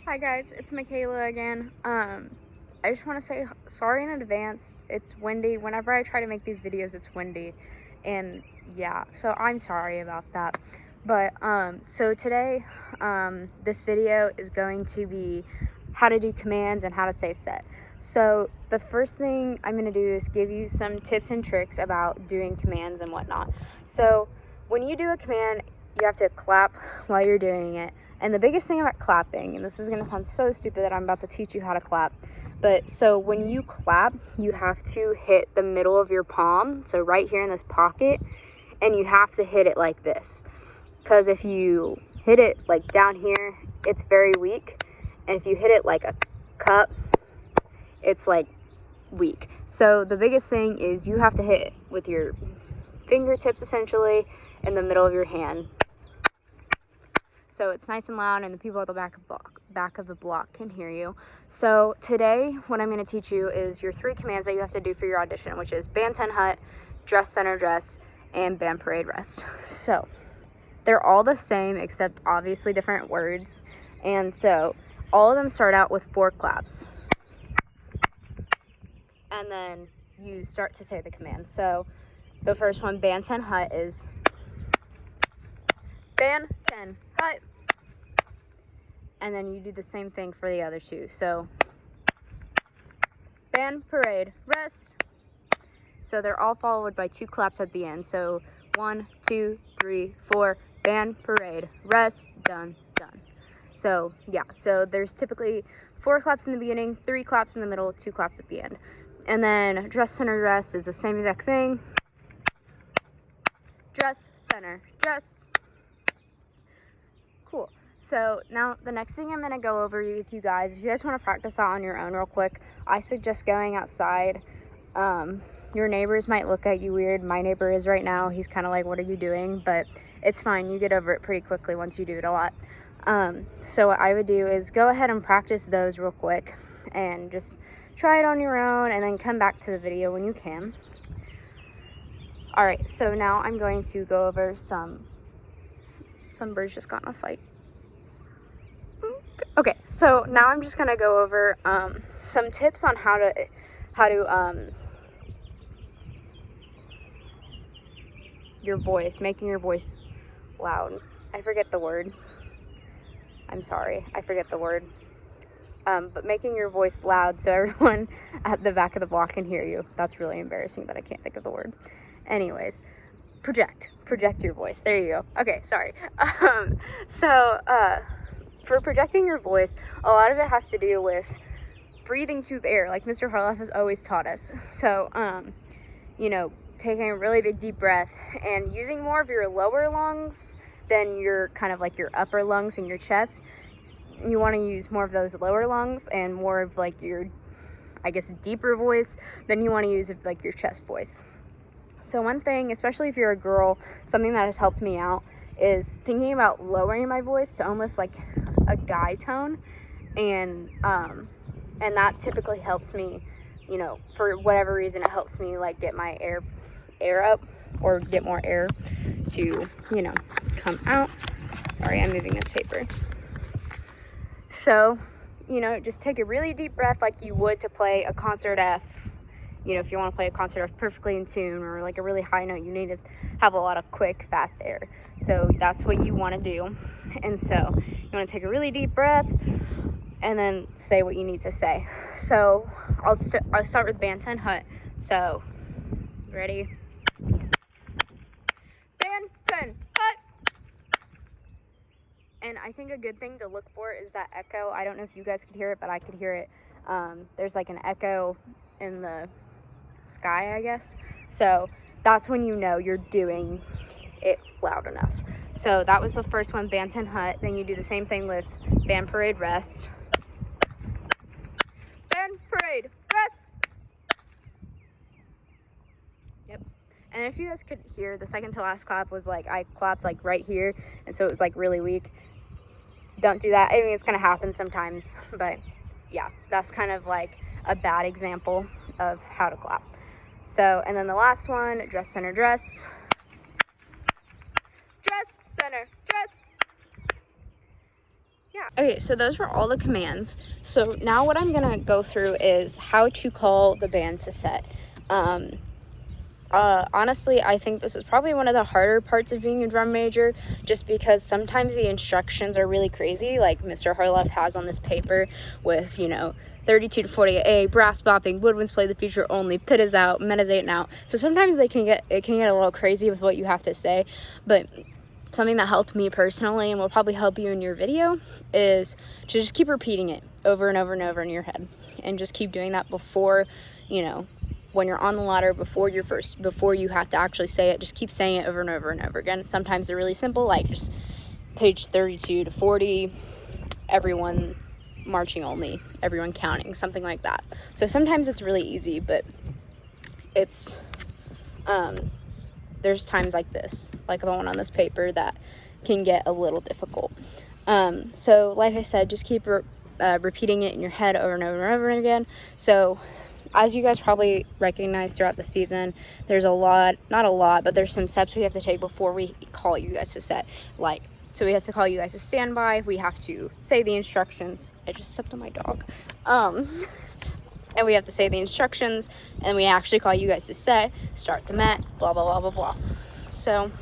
Hi guys, it's Michaela again. I just want to say sorry in advance. It's windy. Whenever I try to make these videos, it's windy. And yeah, so I'm sorry about that. But so today, this video is going to be how to do commands and how to say set. So the first thing I'm going to do is give you some tips and tricks about doing commands and whatnot. So when you do a command, you have to clap while you're doing it. And the biggest thing about clapping, and this is going to sound so stupid that I'm about to teach you how to clap, but so when you clap, you have to hit the middle of your palm, so right here in this pocket, and you have to hit it like this. Because if you hit it like down here, it's very weak. And if you hit it like a cup, it's like weak. So the biggest thing is you have to hit it with your fingertips essentially in the middle of your hand. So it's nice and loud and the people at the back of the block can hear you. So today what I'm going to teach you is your 3 commands that you have to do for your audition, which is band 10 hut, dress center dress, and band parade rest. So they're all the same except obviously different words. And so all of them start out with 4 claps. And then you start to say the command. So the first one, band 10 hut, is band 10 hut. And then you do the same thing for the other 2. So band parade rest. So they're all followed by 2 claps at the end. So 1, 2, 3, 4, band parade rest, done, done. So yeah, so there's typically 4 claps in the beginning, 3 claps in the middle, 2 claps at the end. And then dress center dress is the same exact thing. Dress center dress. Cool. So now the next thing I'm going to go over with you guys, if you guys want to practice that on your own real quick, I suggest going outside. Your neighbors might look at you weird. My neighbor is right now. He's kind of like, what are you doing? But it's fine. You get over it pretty quickly once you do it a lot. So what I would do is go ahead and practice those real quick and just try it on your own and then come back to the video when you can. All right, so now I'm going to go over some birds just got in a fight. Okay, so now I'm just gonna go over some tips on how to your voice, making your voice loud. I forget the word. I'm sorry, I forget the word. But making your voice loud so everyone at the back of the block can hear you. That's really embarrassing that I can't think of the word. Anyways, project your voice. There you go. Okay, sorry. For projecting your voice, a lot of it has to do with breathing tube air, like Mr. Harloff has always taught us. So, you know, taking a really big deep breath and using more of your lower lungs than your kind of like your upper lungs in your chest. You want to use more of those lower lungs and more of like your, I guess, deeper voice than you want to use of like your chest voice. So one thing, especially if you're a girl, something that has helped me out is thinking about lowering my voice to almost like a guy tone, and that typically helps me, you know, for whatever reason, it helps me like get my air up or get more air to, you know, come out. Sorry, I'm moving this paper. So, you know, just take a really deep breath like you would to play a concert F. You know, if you want to play a concert F perfectly in tune or like a really high note, you need to have a lot of quick, fast air. So that's what you want to do. And so you want to take a really deep breath and then say what you need to say. So I'll start with band 10 hut. So, ready? Band 10 hut. And I think a good thing to look for is that echo. I don't know if you guys could hear it, but I could hear it. There's like an echo in the sky, I guess. So that's when you know you're doing it loud enough. So that was the first one, band 10 hut. Then you do the same thing with band parade rest. Band parade rest. Yep. And if you guys could hear, the second to last clap was like, I clapped like right here, and so it was like really weak. Don't do that. I mean, it's gonna happen sometimes, but yeah, that's kind of like a bad example of how to clap. So, and then the last one, dress center dress. Dress center dress. Yeah, Okay, so those were all the commands. So now what I'm gonna go through is how to call the band to set. Honestly, I think this is probably one of the harder parts of being a drum major, just because sometimes the instructions are really crazy, like Mr. Harloff has on this paper with, 32 to 48A, brass bopping, woodwinds play the feature only, pit is out, met is 8 and out. So sometimes it can get a little crazy with what you have to say, but something that helped me personally and will probably help you in your video is to just keep repeating it over and over and over in your head, and just keep doing that before, when you're on the ladder, before you have to actually say it. Just keep saying it over and over and over again. Sometimes they're really simple, like just page 32 to 40, everyone marching only, everyone counting, something like that. So sometimes it's really easy, but it's there's times like this, like the one on this paper, that can get a little difficult. So like I said, just keep repeating it in your head over and over and over again. So as you guys probably recognize throughout the season, there's not a lot, but there's some steps we have to take before we call you guys to set. So we have to call you guys to stand by, we have to say the instructions. I just stepped on my dog. And we have to say the instructions, and we actually call you guys to set, start the met, blah, blah, blah, blah, blah. So,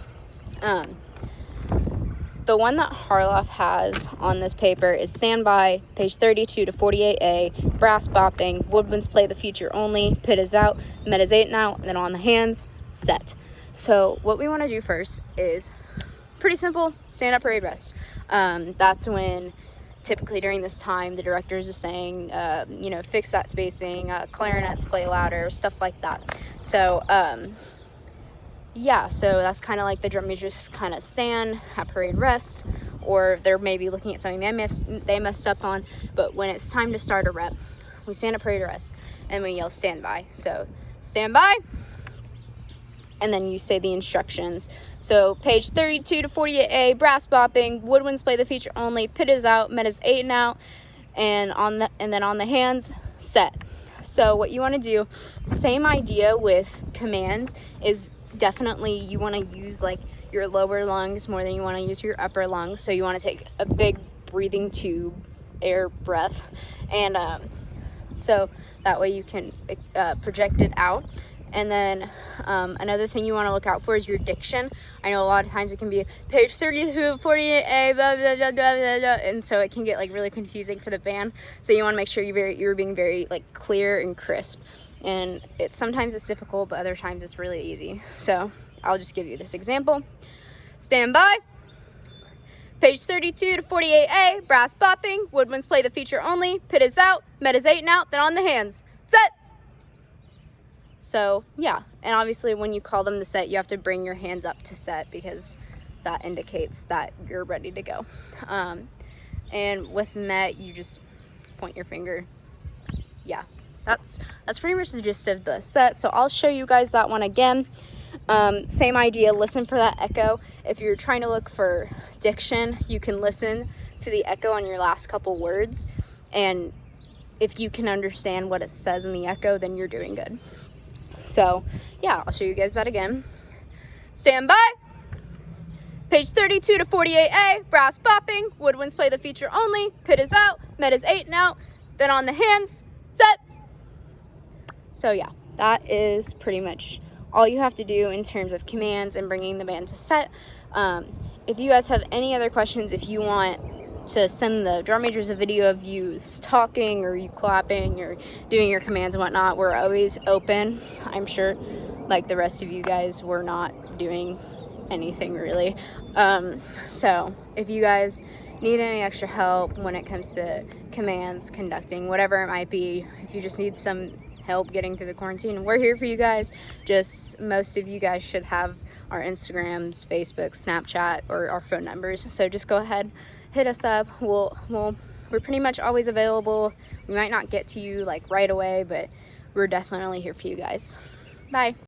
the one that Harloff has on this paper is standby, page 32 to 48A, brass bopping, woodwinds play the feature only, pit is out, met is 8 and out, and then on the hands, set. So what we want to do first is pretty simple, stand up, parade, rest. That's when typically during this time the director is just saying, fix that spacing, clarinets play louder, stuff like that. So so that's kind of like the drum majors kind of stand at parade rest, or they're maybe looking at something they messed up on. But when it's time to start a rep, we stand at parade rest and we yell stand by. So stand by, and then you say the instructions. So page 32 to 48A, brass bopping, woodwinds play the feature only, pit is out, met is 8 and out, and then on the hands, set. So what you want to do, same idea with commands, is definitely you want to use like your lower lungs more than you want to use your upper lungs. So you want to take a big breathing tube, air breath, and so that way you can project it out. And then another thing you want to look out for is your diction. I know a lot of times it can be page 32, 48A, blah, blah, blah, blah, blah, blah, and so it can get like really confusing for the band. So you want to make sure you're being very like clear and crisp. And sometimes it's difficult, but other times it's really easy. So I'll just give you this example. Stand by. Page 32 to 48A, brass bopping, woodwinds play the feature only, pit is out, met is 8 and out, then on the hands, set. So yeah, and obviously when you call them to set, you have to bring your hands up to set, because that indicates that you're ready to go. And with met, you just point your finger. Yeah, that's pretty much the gist of the set. So I'll show you guys that one again. Same idea, listen for that echo. If you're trying to look for diction, you can listen to the echo on your last couple words, and if you can understand what it says in the echo, then you're doing good. So yeah, I'll show you guys that again. Stand by. Page 32 to 48A, brass bopping, woodwinds play the feature only, pit is out, met is 8 and out, then on the hands, set. So yeah, that is pretty much all you have to do in terms of commands and bringing the band to set. If you guys have any other questions, if you want to send the drum majors a video of you talking or you clapping or doing your commands and whatnot, we're always open. I'm sure like the rest of you guys, we're not doing anything really. So if you guys need any extra help when it comes to commands, conducting, whatever it might be, if you just need some help getting through the quarantine, we're here for you guys. Just most of you guys should have our Instagrams, Facebook, Snapchat, or our phone numbers, so just go ahead, hit us up. We're pretty much always available. We might not get to you like right away, but we're definitely here for you guys. Bye.